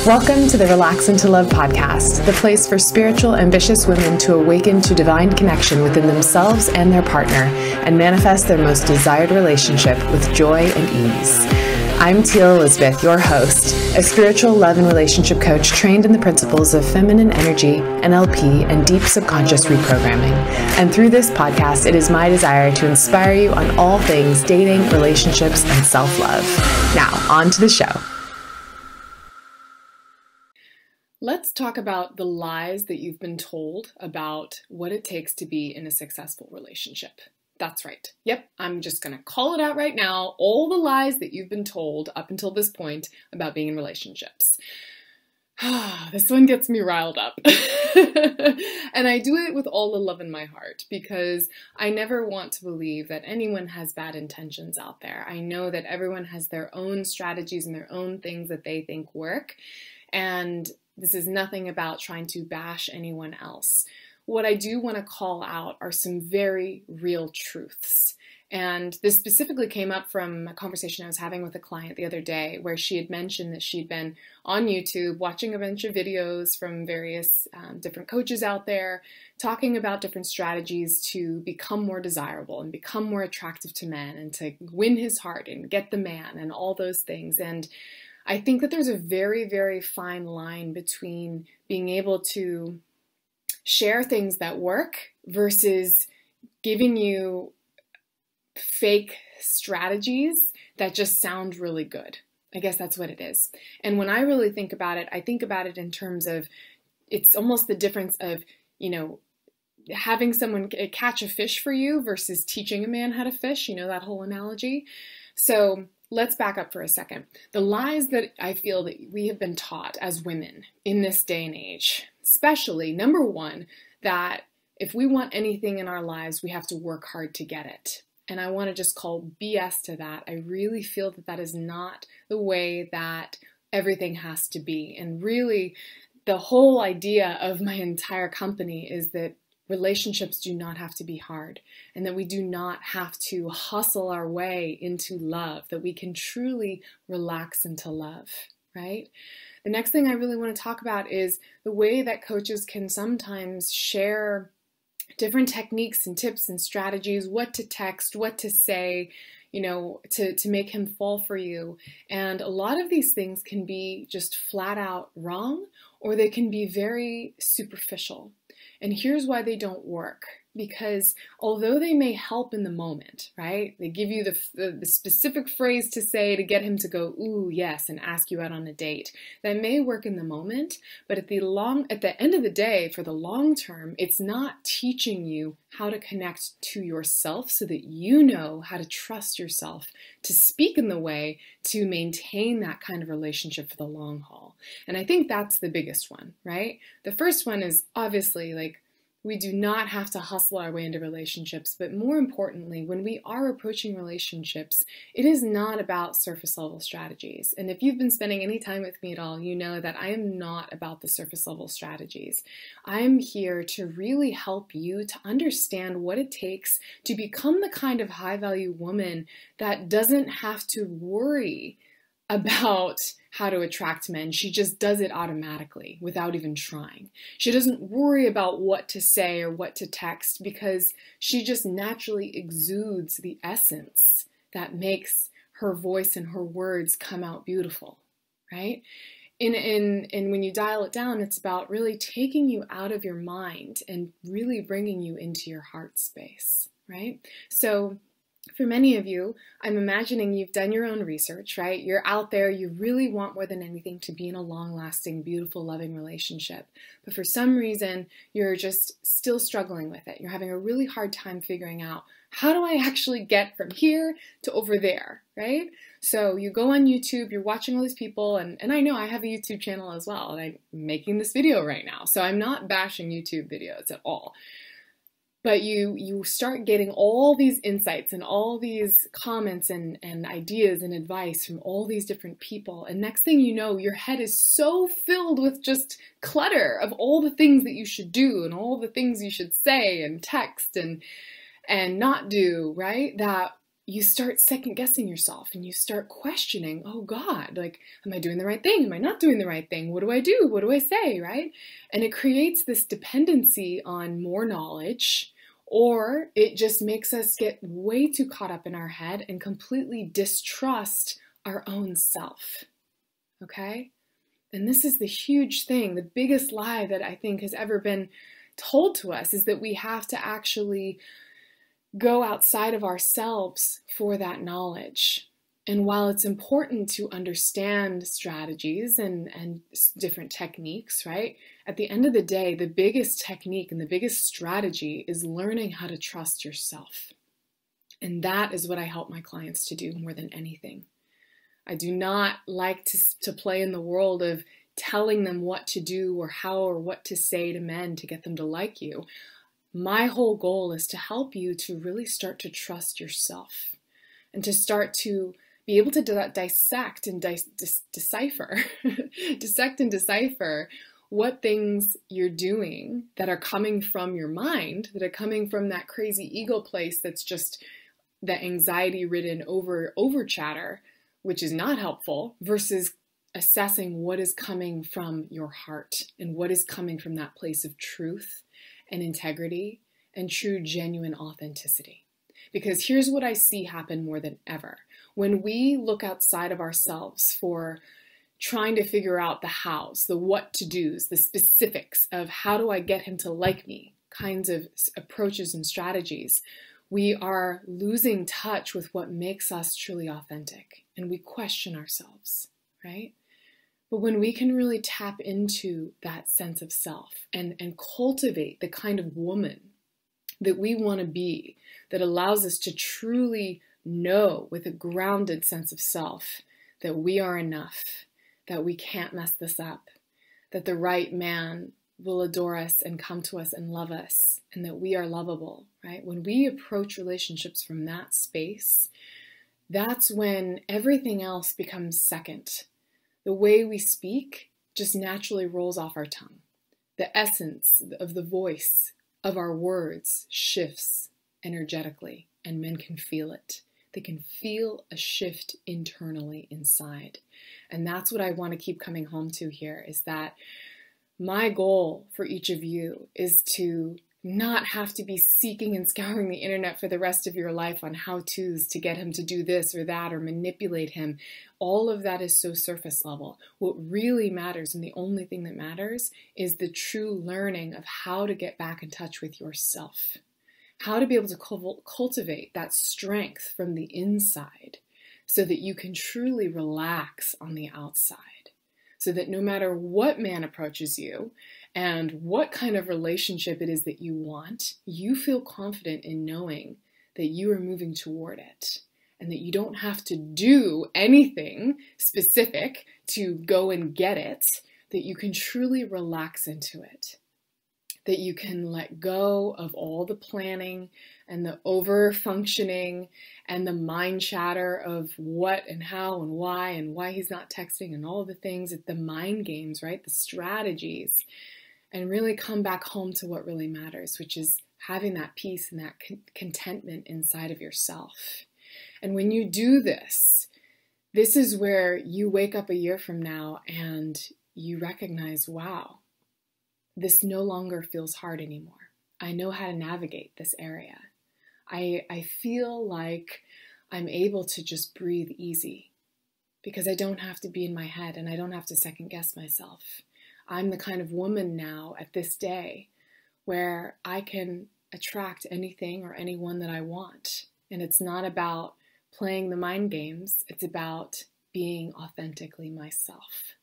Welcome to the Relax into Love podcast, the place for spiritual, ambitious women to awaken to divine connection within themselves and their partner and manifest their most desired relationship with joy and ease. I'm Teal Elizabeth, your host, a spiritual love and relationship coach trained in the principles of feminine energy, NLP, and deep subconscious reprogramming. And through this podcast, it is my desire to inspire you on all things dating, relationships, and self-love. Now, on to the show. Let's talk about the lies that you've been told about what it takes to be in a successful relationship. That's right. Yep, I'm just going to call it out right now. All the lies that you've been told up until this point about being in relationships. This one gets me riled up. And I do it with all the love in my heart because I never want to believe that anyone has bad intentions out there. I know that everyone has their own strategies and their own things that they think work. And this is nothing about trying to bash anyone else. What I do want to call out are some very real truths. And this specifically came up from a conversation I was having with a client the other day where she had mentioned that she'd been on YouTube watching a bunch of videos from various different coaches out there talking about different strategies to become more desirable and become more attractive to men and to win his heart and get the man and all those things. And I think that there's a very, very fine line between being able to share things that work versus giving you fake strategies that just sound really good. I guess that's what it is. And when I really think about it, I think about it in terms of it's almost the difference of, having someone catch a fish for you versus teaching a man how to fish, that whole analogy. So let's back up for a second. The lies that I feel that we have been taught as women in this day and age, especially, number one, that if we want anything in our lives, we have to work hard to get it. And I want to just call BS to that. I really feel that that is not the way that everything has to be. And really, the whole idea of my entire company is that relationships do not have to be hard and that we do not have to hustle our way into love, that we can truly relax into love, right? The next thing I really want to talk about is the way that coaches can sometimes share different techniques and tips and strategies, what to text, what to say, to make him fall for you. And a lot of these things can be just flat out wrong, or they can be very superficial. And here's why they don't work. Because although they may help in the moment, right? They give you the specific phrase to say to get him to go, ooh, yes, and ask you out on a date. That may work in the moment, but at the end of the day, for the long term, it's not teaching you how to connect to yourself so that you know how to trust yourself to speak in the way to maintain that kind of relationship for the long haul. And I think that's the biggest one, right? The first one is obviously we do not have to hustle our way into relationships, but more importantly, when we are approaching relationships, it is not about surface level strategies. And if you've been spending any time with me at all, you know that I am not about the surface level strategies. I'm here to really help you to understand what it takes to become the kind of high value woman that doesn't have to worry about how to attract men. She just does it automatically without even trying. She doesn't worry about what to say or what to text because she just naturally exudes the essence that makes her voice and her words come out beautiful, right? And when you dial it down, it's about really taking you out of your mind and really bringing you into your heart space, right? So for many of you, I'm imagining you've done your own research, right? You're out there, you really want more than anything to be in a long-lasting, beautiful, loving relationship. But for some reason, you're just still struggling with it. You're having a really hard time figuring out, how do I actually get from here to over there, right? So you go on YouTube, you're watching all these people, and I know I have a YouTube channel as well, and I'm making this video right now. So I'm not bashing YouTube videos at all. But you start getting all these insights and all these comments and ideas and advice from all these different people. And next thing you know, your head is so filled with just clutter of all the things that you should do and all the things you should say and text and not do, right? That you start second guessing yourself and you start questioning, oh God, like, am I doing the right thing? Am I not doing the right thing? What do I do? What do I say, right? And it creates this dependency on more knowledge, or it just makes us get way too caught up in our head and completely distrust our own self, okay? And this is the huge thing, the biggest lie that I think has ever been told to us is that we have to actually go outside of ourselves for that knowledge. And while it's important to understand strategies and different techniques, right? At the end of the day, the biggest technique and the biggest strategy is learning how to trust yourself. And that is what I help my clients to do more than anything. I do not like to play in the world of telling them what to do or how or what to say to men to get them to like you. My whole goal is to help you to really start to trust yourself and to start to be able to dissect and decipher, dissect and decipher what things you're doing that are coming from your mind, that are coming from that crazy ego place that's just that anxiety-ridden over chatter, which is not helpful, versus assessing what is coming from your heart and what is coming from that place of truth and integrity and true, genuine authenticity. Because here's what I see happen more than ever. When we look outside of ourselves for trying to figure out the hows, the what to do's, the specifics of how do I get him to like me kinds of approaches and strategies, we are losing touch with what makes us truly authentic, and we question ourselves, right? But when we can really tap into that sense of self and cultivate the kind of woman that we want to be, that allows us to truly know with a grounded sense of self that we are enough, that we can't mess this up, that the right man will adore us and come to us and love us, and that we are lovable, right? When we approach relationships from that space, that's when everything else becomes second. The way we speak just naturally rolls off our tongue. The essence of the voice of our words shifts energetically, and men can feel it. They can feel a shift internally inside. And that's what I want to keep coming home to here, is that my goal for each of you is to not have to be seeking and scouring the internet for the rest of your life on how-tos to get him to do this or that or manipulate him. All of that is so surface level. What really matters, and the only thing that matters, is the true learning of how to get back in touch with yourself. How to be able to cultivate that strength from the inside so that you can truly relax on the outside. So that no matter what man approaches you and what kind of relationship it is that you want, you feel confident in knowing that you are moving toward it and that you don't have to do anything specific to go and get it, that you can truly relax into it, that you can let go of all the planning and the over-functioning and the mind chatter of what and how and why he's not texting and all the things, the mind games, right? The strategies, and really come back home to what really matters, which is having that peace and that contentment inside of yourself. And when you do this, this is where you wake up a year from now and you recognize, wow, this no longer feels hard anymore. I know how to navigate this area. I feel like I'm able to just breathe easy because I don't have to be in my head and I don't have to second guess myself. I'm the kind of woman now at this day where I can attract anything or anyone that I want. And it's not about playing the mind games. It's about being authentically myself,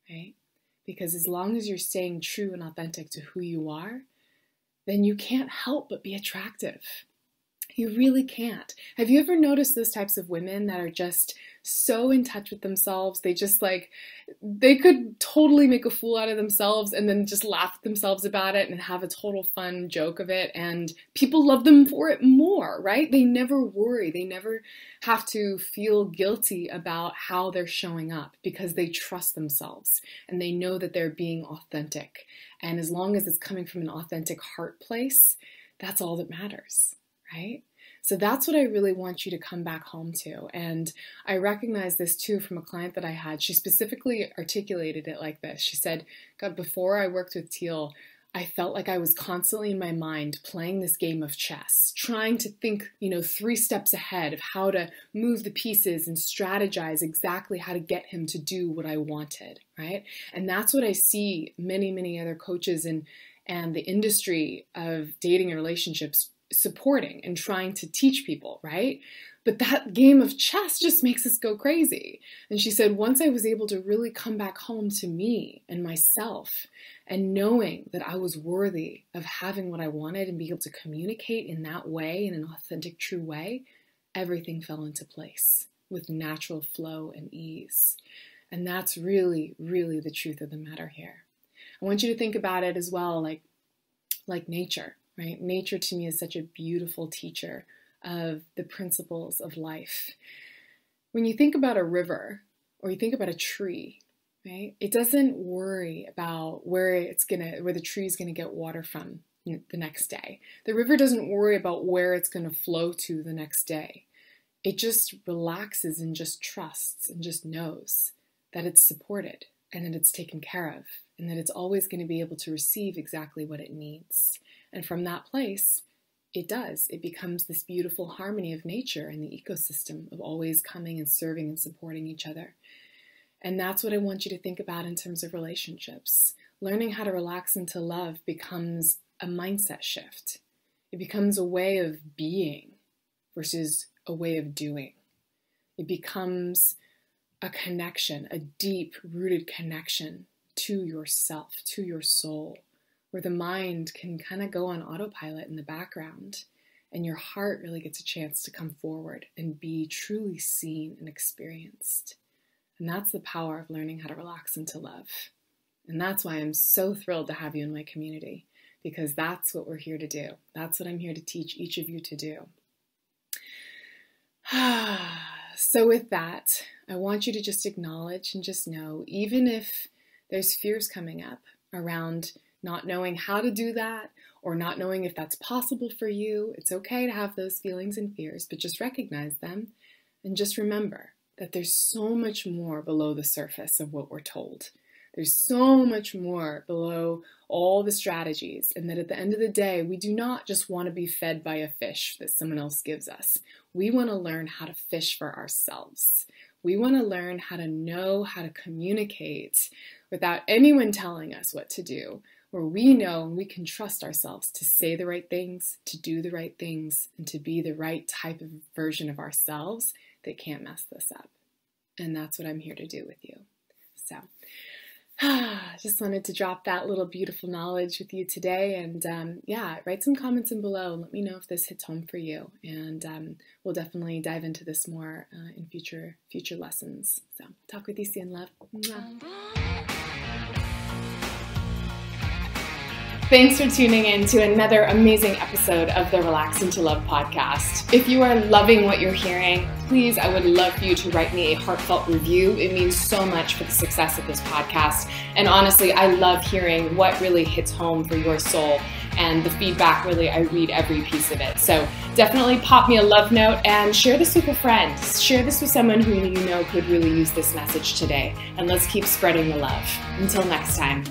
right? Because as long as you're staying true and authentic to who you are, then you can't help but be attractive. You really can't. Have you ever noticed those types of women that are just so in touch with themselves? They just they could totally make a fool out of themselves and then just laugh at themselves about it and have a total fun joke of it. And people love them for it more, right? They never worry. They never have to feel guilty about how they're showing up because they trust themselves and they know that they're being authentic. And as long as it's coming from an authentic heart place, that's all that matters, right? So that's what I really want you to come back home to. And I recognize this too from a client that I had. She specifically articulated it like this. She said, God, before I worked with Teal, I felt like I was constantly in my mind playing this game of chess, trying to think, 3 steps ahead of how to move the pieces and strategize exactly how to get him to do what I wanted, right? And that's what I see many, many other coaches and the industry of dating and relationships supporting and trying to teach people, right? But that game of chess just makes us go crazy. And she said, once I was able to really come back home to me and myself and knowing that I was worthy of having what I wanted and be able to communicate in that way, in an authentic, true way, everything fell into place with natural flow and ease. And that's really, really the truth of the matter here. I want you to think about it as well like nature, right? Nature to me is such a beautiful teacher of the principles of life. When you think about a river or you think about a tree, right? It doesn't worry about where the tree is going to get water from the next day. The river doesn't worry about where it's going to flow to the next day. It just relaxes and just trusts and just knows that it's supported and that it's taken care of and that it's always going to be able to receive exactly what it needs. And from that place, it does. It becomes this beautiful harmony of nature and the ecosystem of always coming and serving and supporting each other. And that's what I want you to think about in terms of relationships. Learning how to relax into love becomes a mindset shift. It becomes a way of being versus a way of doing. It becomes a connection, a deep-rooted connection to yourself, to your soul, where the mind can kind of go on autopilot in the background and your heart really gets a chance to come forward and be truly seen and experienced. And that's the power of learning how to relax into love. And that's why I'm so thrilled to have you in my community, because that's what we're here to do. That's what I'm here to teach each of you to do. So with that, I want you to just acknowledge and just know, even if there's fears coming up around not knowing how to do that or not knowing if that's possible for you, it's okay to have those feelings and fears, but just recognize them and just remember that there's so much more below the surface of what we're told. There's so much more below all the strategies, and that at the end of the day, we do not just want to be fed by a fish that someone else gives us. We want to learn how to fish for ourselves. We want to learn how to know how to communicate without anyone telling us what to do, where we know and we can trust ourselves to say the right things, to do the right things, and to be the right type of version of ourselves that can't mess this up. And that's what I'm here to do with you. So, just wanted to drop that little beautiful knowledge with you today. And write some comments in below and let me know if this hits home for you. And we'll definitely dive into this more in future lessons. So, talk with you soon, love. Mwah. Thanks for tuning in to another amazing episode of the Relax Into Love podcast. If you are loving what you're hearing, please, I would love for you to write me a heartfelt review. It means so much for the success of this podcast. And honestly, I love hearing what really hits home for your soul. And the feedback, really, I read every piece of it. So definitely pop me a love note and share this with a friend. Share this with someone who you know could really use this message today. And let's keep spreading the love. Until next time.